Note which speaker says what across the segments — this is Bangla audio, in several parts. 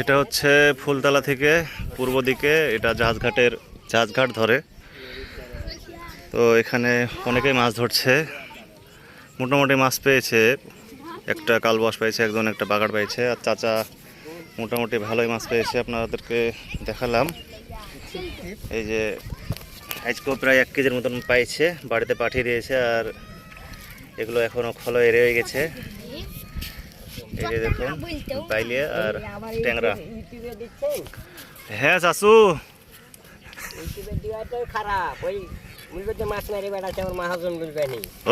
Speaker 1: এটা হচ্ছে ফুলতলা থেকে পূর্ব দিকে, এটা জাহাজঘাট ধরে। তো এখানে অনেকেই মাছ ধরছে, মোটামুটি মাছ পেয়েছে। একটা কালবাস পেয়েছে একজন, একটা বাগাড় পেয়েছে, আর চাচা মোটামুটি ভালোই মাছ পেয়েছে। আপনাদেরকে দেখালাম, এই যে আজকেও প্রায় 1 কেজির মতন পাইছে, বাড়িতে পাঠিয়ে দিয়েছে। আর এগুলো এখনো খলো রয়ে গেছে। এই যে দেখুন বাইলিয়া আর ট্যাংরা। হ্যাঁ চাচু,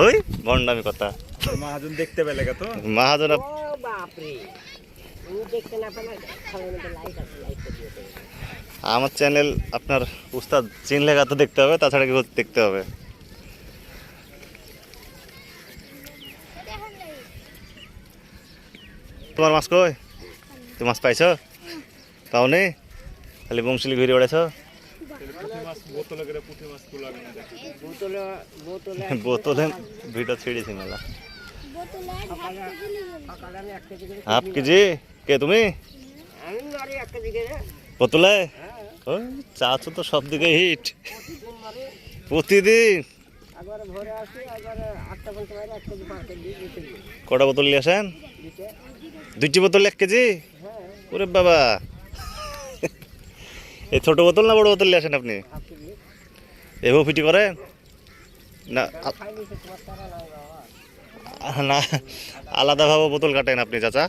Speaker 1: ওই গন্ডামি কথা,
Speaker 2: মহাজন দেখতে পেলে তো
Speaker 1: মহাজন। আমার চ্যানেল আপনার উস্তাদ চিনলে তো দেখতে হবে, তাছাড়া কি দেখতে হবে? তোমার মাছ কই? তুমি মাছ পাইছ? পাও নি? খালি বংশীলি ঘুরে বেড়াইছ? বোতলে ভিড়টা ছিঁড়েছি মেলা। হাফ কেজি কে তুমি? বোতলে চাচু তো সব দিকে হিট প্রতিদিন। কটা বোতল নিয়ে আসেন? 2টি বোতল 1 কেজি? ওরে বাবা, এই ছোট বোতল না বড় বোতল নিয়ে আসেন আপনি? এভাবে ফিটি করে না? না আলাদাভাবে বোতল কাটেন আপনি চাচা?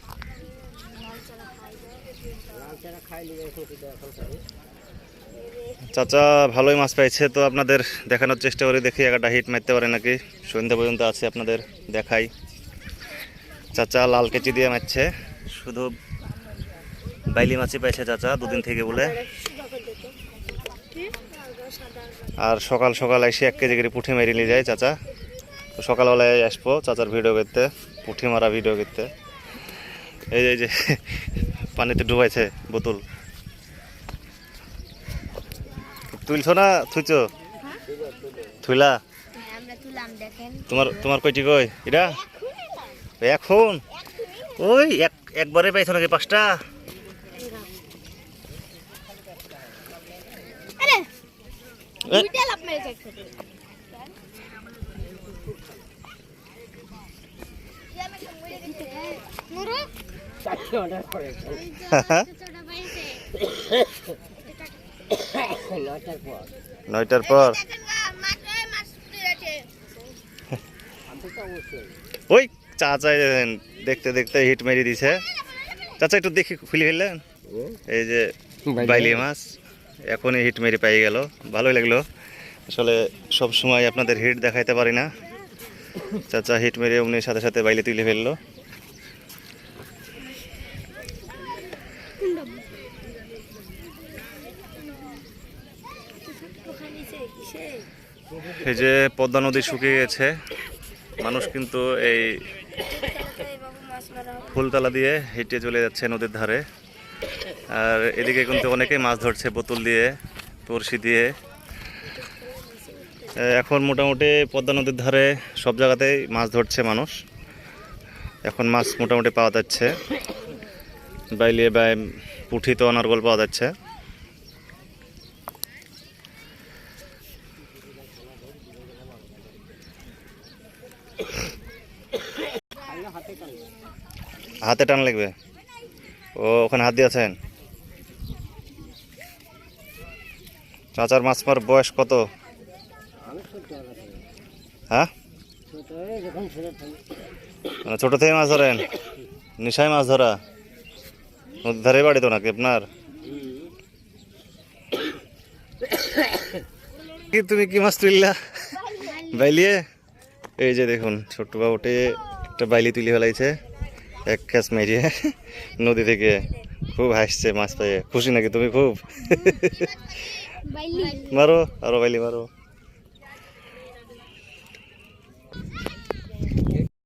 Speaker 1: চাচা ভালোই মাছ পাইছে, তো আপনাদের দেখানোর চেষ্টা করি, দেখি একটা হিট মারতে পারে নাকি। সন্ধ্যা পর্যন্ত আছে, আপনাদের দেখাই। চাচা লাল কেচি দিয়ে মারছে, শুধু বাইলি মাছই পাইছে চাচা 2 দিন থেকে বলে। আর সকাল সকাল এসে 1 কেজি করে পুঁটি মেরে নিয়ে যায় চাচা। তো সকালবেলায় আসবো চাচার ভিডিও করতে, পুঁটি মারা ভিডিও করতে। এই যে পানিতে ডুবাইছে বোতল। তুলছো না থুইছো? থুইলা? তোমার কয়টি কই এটা এখন? ওই একবারে পাইছো নাকি 5টা? নয়টার পর ওই চাচা দেখতে দেখতে হিট মেরে দিছে। চাচা একটু দেখি খুলে ফেললেন, এই যে বাইলি মাছ এখনই হিট মেরে পাই গেল, ভালোই লাগলো। আসলে সব সময় আপনাদের হিট দেখাইতে পারি না। চাচা হিট মেরে উনি সাথে সাথে বাইলে তুলে ফেললো। এই যে পদ্মা নদী শুকিয়ে গেছে, মানুষ কিন্তু এই ফুলতলা দিয়ে হেঁটে চলে যাচ্ছে নদীর ধারে। আর এদিকে কিন্তু অনেকেই মাছ ধরছে বোতল দিয়ে, বড়শি দিয়ে। এখন মোটামুটি পদ্মা নদীর ধারে সব জায়গাতেই মাছ ধরছে মানুষ। এখন মাছ মোটামুটি পাওয়া যাচ্ছে, বাইলে বা পুঁটি তো অনার্গল পাওয়া যাচ্ছে। হাতে টান লাগবে? ও ওখানে হাত দিয়েছেন? চাচার মাছ মার বয়স কত? হ্যাঁ, মানে ছোট থেকে মাছ ধরেন? নিশায় মাছ ধরা? নদীর ধারে বাড়ি তো নাকি আপনার? তুমি কি মাছ তুললা বাইলিয়ে? এই যে দেখুন ছোট্ট বাবুটি একটা বাইলি তুলে ফেলাইছে 1 ক্যাচ মেরিয়ে নদী থেকে। খুব হাসছে মাছ পেয়ে, খুশি নাকি তুমি খুব? মারো আরো বাইলি মারো।